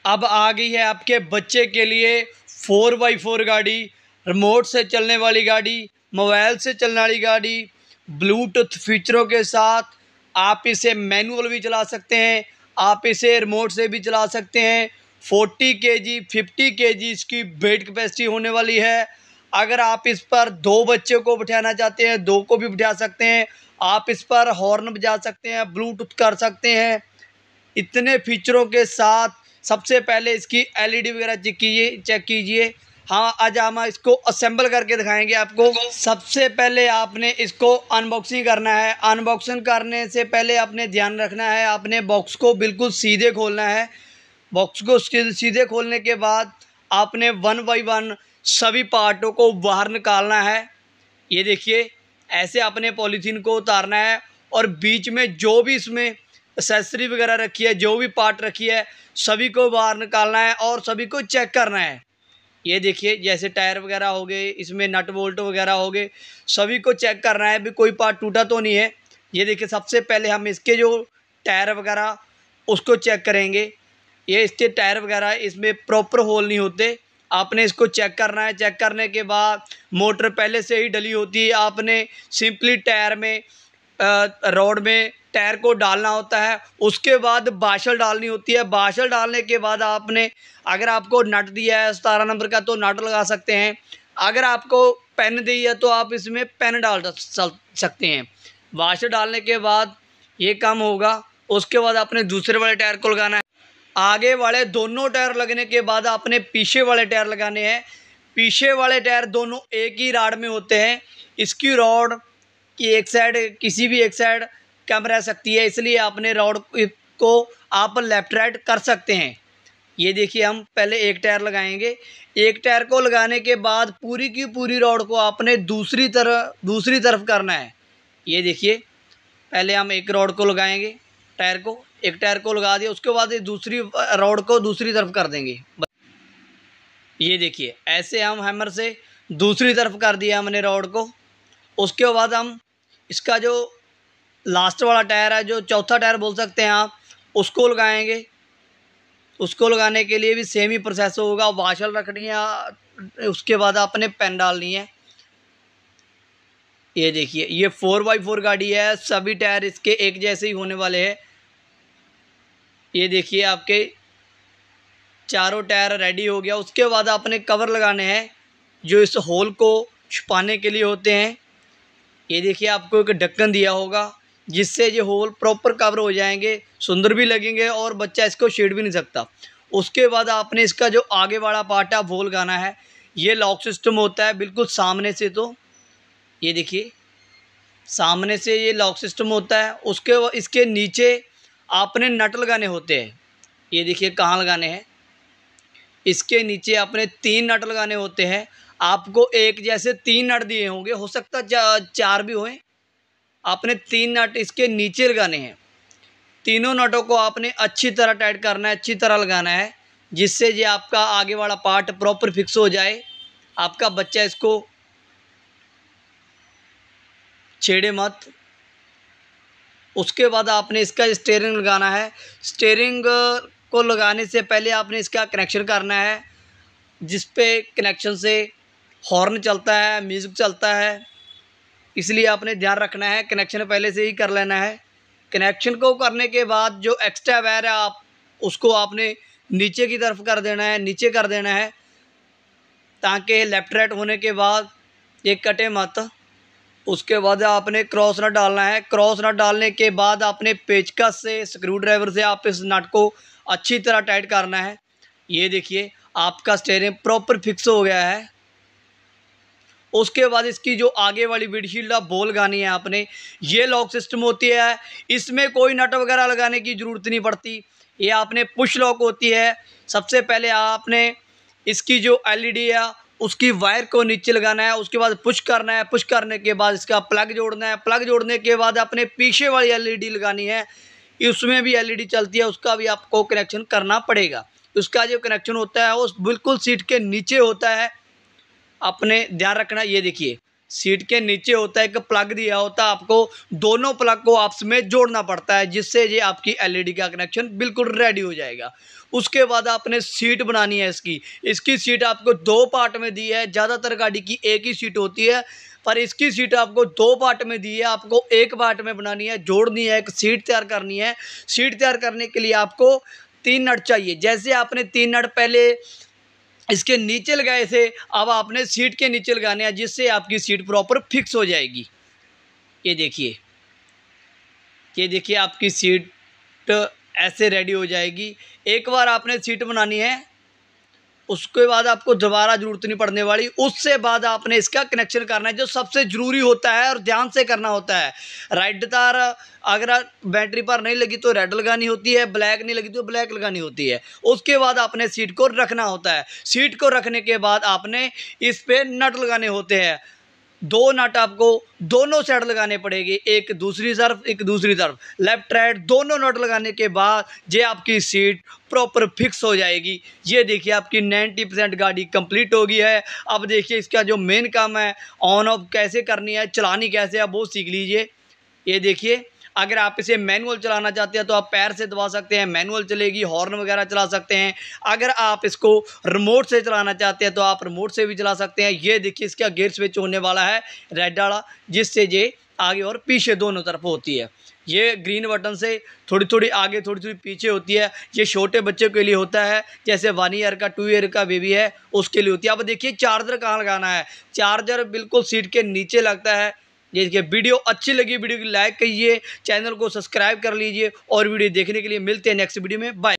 अब आ गई है आपके बच्चे के लिए 4x4 गाड़ी, रिमोट से चलने वाली गाड़ी, मोबाइल से चलने वाली गाड़ी, ब्लूटूथ फीचरों के साथ। आप इसे मैनुअल भी चला सकते हैं, आप इसे रिमोट से भी चला सकते हैं। 40 केजी 50 केजी इसकी वेट कैपेसिटी होने वाली है। अगर आप इस पर 2 बच्चों को बिठाना चाहते हैं, 2 को भी बिठा सकते हैं। आप इस पर हॉर्न बजा सकते हैं, ब्लूटूथ कर सकते हैं। इतने फीचरों के साथ सबसे पहले इसकी एलईडी वगैरह चेक कीजिए। हाँ, आज हम इसको असेंबल करके दिखाएंगे आपको। सबसे पहले आपने इसको अनबॉक्सिंग करना है। अनबॉक्सिंग करने से पहले आपने ध्यान रखना है, आपने बॉक्स को बिल्कुल सीधे खोलना है। बॉक्स को सीधे खोलने के बाद आपने 1 बाय 1 सभी पार्टों को बाहर निकालना है। ये देखिए, ऐसे अपने पॉलीथीन को उतारना है और बीच में जो भी इसमें एक्सेसरी वगैरह रखी है, जो भी पार्ट रखी है, सभी को बाहर निकालना है और सभी को चेक करना है। ये देखिए, जैसे टायर वगैरह हो गए, इसमें नट बोल्ट वगैरह हो गए, सभी को चेक करना है भी कोई पार्ट टूटा तो नहीं है। ये देखिए, सबसे पहले हम इसके जो टायर वगैरह उसको चेक करेंगे। ये इसके टायर वगैरह इसमें प्रॉपर होल नहीं होते, आपने इसको चेक करना है। चेक करने के बाद मोटर पहले से ही डली होती है, आपने सिंपली टायर में रोड में टायर को डालना होता है। उसके बाद बाशल डालनी होती है। बाशल डालने के बाद आपने, अगर आपको नट दिया है 17 नंबर का तो नट लगा सकते हैं। अगर आपको पेन दी है तो आप इसमें पेन डाल सकते हैं। बाशल डालने के बाद ये काम होगा। उसके बाद आपने दूसरे वाले टायर को लगाना है। आगे वाले दोनों टायर लगने के बाद आपने पीछे वाले टायर लगाने हैं। पीछे वाले टायर दोनों एक ही राड में होते हैं। इसकी रॉड की एक साइड किसी भी एक साइड कम रह सकती है, इसलिए आपने रॉड को आप लेफ्ट राइट कर सकते हैं। ये देखिए, हम पहले एक टायर लगाएंगे। एक टायर को लगाने के बाद पूरी की पूरी रॉड को आपने दूसरी तरफ करना है। ये देखिए, पहले हम एक रॉड को लगाएंगे, एक टायर को लगा दिया, उसके बाद ये दूसरी रॉड को दूसरी तरफ कर देंगे। ये देखिए, ऐसे हम हैमर से दूसरी तरफ कर दिया हमने रॉड को। उसके बाद हम इसका जो लास्ट वाला टायर है, जो चौथा टायर बोल सकते हैं आप, उसको लगाएंगे। उसको लगाने के लिए भी सेम ही प्रोसेस होगा। वाशल रखनी है, उसके बाद आपने पेन डालनी है। ये देखिए, ये 4x4 गाड़ी है, सभी टायर इसके एक जैसे ही होने वाले हैं। ये देखिए, आपके चारों टायर रेडी हो गया। उसके बाद आपने कवर लगाने हैं जो इस होल को छुपाने के लिए होते हैं। ये देखिए, आपको एक ढक्कन दिया होगा जिससे ये होल प्रॉपर कवर हो जाएंगे, सुंदर भी लगेंगे और बच्चा इसको छेड़ भी नहीं सकता। उसके बाद आपने इसका जो आगे वाला पार्ट है वो लगाना है। ये लॉक सिस्टम होता है बिल्कुल सामने से, तो ये देखिए, सामने से ये लॉक सिस्टम होता है। इसके नीचे आपने नट लगाने होते हैं। ये देखिए कहाँ लगाने हैं, इसके नीचे आपने 3 नट लगाने होते हैं। आपको एक जैसे 3 नट दिए होंगे, हो सकता है 4 भी हों। आपने 3 नट इसके नीचे लगाने हैं। तीनों नटों को आपने अच्छी तरह टाइट करना है, अच्छी तरह लगाना है, जिससे ये आपका आगे वाला पार्ट प्रॉपर फिक्स हो जाए, आपका बच्चा इसको छेड़े मत। उसके बाद आपने इसका स्टीयरिंग लगाना है। स्टीयरिंग को लगाने से पहले आपने इसका कनेक्शन करना है, जिस पे कनेक्शन से हॉर्न चलता है, म्यूज़िक चलता है, इसलिए आपने ध्यान रखना है, कनेक्शन पहले से ही कर लेना है। कनेक्शन को करने के बाद जो एक्स्ट्रा वायर है आप उसको आपने नीचे की तरफ कर देना है, नीचे कर देना है, ताकि लेफ्ट राइट होने के बाद ये कटे मत। उसके बाद आपने क्रॉस नट डालना है। क्रॉस नट डालने के बाद आपने पेचकस से, स्क्रू ड्राइवर से आप इस नट को अच्छी तरह टाइट करना है। ये देखिए, आपका स्टीयरिंग प्रॉपर फिक्स हो गया है। उसके बाद इसकी जो आगे वाली विंडशील्ड है वो लगानी है आपने। ये लॉक सिस्टम होती है, इसमें कोई नट वगैरह लगाने की ज़रूरत नहीं पड़ती। ये आपने पुश लॉक होती है। सबसे पहले आपने इसकी जो एलईडी है उसकी वायर को नीचे लगाना है, उसके बाद पुश करना है। पुश करने के बाद इसका प्लग जोड़ना है। प्लग जोड़ने के बाद आपने पीछे वाली एलईडी लगानी है, उसमें भी एलईडी चलती है, उसका भी आपको कनेक्शन करना पड़ेगा। उसका जो कनेक्शन होता है वो बिल्कुल सीट के नीचे होता है, अपने ध्यान रखना। ये देखिए, सीट के नीचे होता है एक प्लग दिया होता है, आपको दोनों प्लग को आपस में जोड़ना पड़ता है, जिससे ये आपकी एलईडी का कनेक्शन बिल्कुल रेडी हो जाएगा। उसके बाद आपने सीट बनानी है इसकी सीट आपको 2 पार्ट में दी है। ज़्यादातर गाड़ी की एक ही सीट होती है, पर इसकी सीट आपको 2 पार्ट में दी है। आपको एक पार्ट में बनानी है, जोड़नी है, एक सीट तैयार करनी है। सीट तैयार करने के लिए आपको 3 नट चाहिए। जैसे आपने 3 नट पहले इसके नीचे लगाए थे, अब आपने सीट के नीचे लगाने हैं, जिससे आपकी सीट प्रॉपर फिक्स हो जाएगी। ये देखिए आपकी सीट ऐसे रेडी हो जाएगी। एक बार आपने सीट बनानी है, उसके बाद आपको दोबारा ज़रूरत नहीं पड़ने वाली। उससे बाद आपने इसका कनेक्शन करना है, जो सबसे ज़रूरी होता है और ध्यान से करना होता है। रेड तार अगर बैटरी पर नहीं लगी तो रेड लगानी होती है, ब्लैक नहीं लगी तो ब्लैक लगानी होती है। उसके बाद आपने सीट को रखना होता है। सीट को रखने के बाद आपने इस पर नट लगाने होते हैं। 2 नट आपको दोनों साइड लगाने पड़ेंगे, एक दूसरी तरफ एक दूसरी तरफ, लेफ्ट राइट दोनों नट लगाने के बाद ये आपकी सीट प्रॉपर फिक्स हो जाएगी। ये देखिए आपकी 90% गाड़ी कंप्लीट हो गई है। अब देखिए इसका जो मेन काम है, ऑन ऑफ कैसे करनी है, चलानी कैसे है, वो सीख लीजिए। ये देखिए, अगर आप इसे मैनुअल चलाना चाहते हैं तो आप पैर से दबा सकते हैं, मैनुअल चलेगी, हॉर्न वगैरह चला सकते हैं। अगर आप इसको रिमोट से चलाना चाहते हैं तो आप रिमोट से भी चला सकते हैं। ये देखिए इसका गियर स्विच होने वाला है रेड वाला, जिससे ये आगे और पीछे दोनों तरफ होती है। ये ग्रीन बटन से थोड़ी थोड़ी आगे थोड़ी थोड़ी पीछे होती है। ये छोटे बच्चों के लिए होता है, जैसे 1 ईयर का 2 ईयर का बेबी है उसके लिए होती है। अब देखिए चार्जर कहाँ लगाना है। चार्जर बिल्कुल सीट के नीचे लगता है। ये देखिए, वीडियो अच्छी लगी वीडियो को लाइक कीजिए, चैनल को सब्सक्राइब कर लीजिए, और वीडियो देखने के लिए मिलते हैं नेक्स्ट वीडियो में। बाय।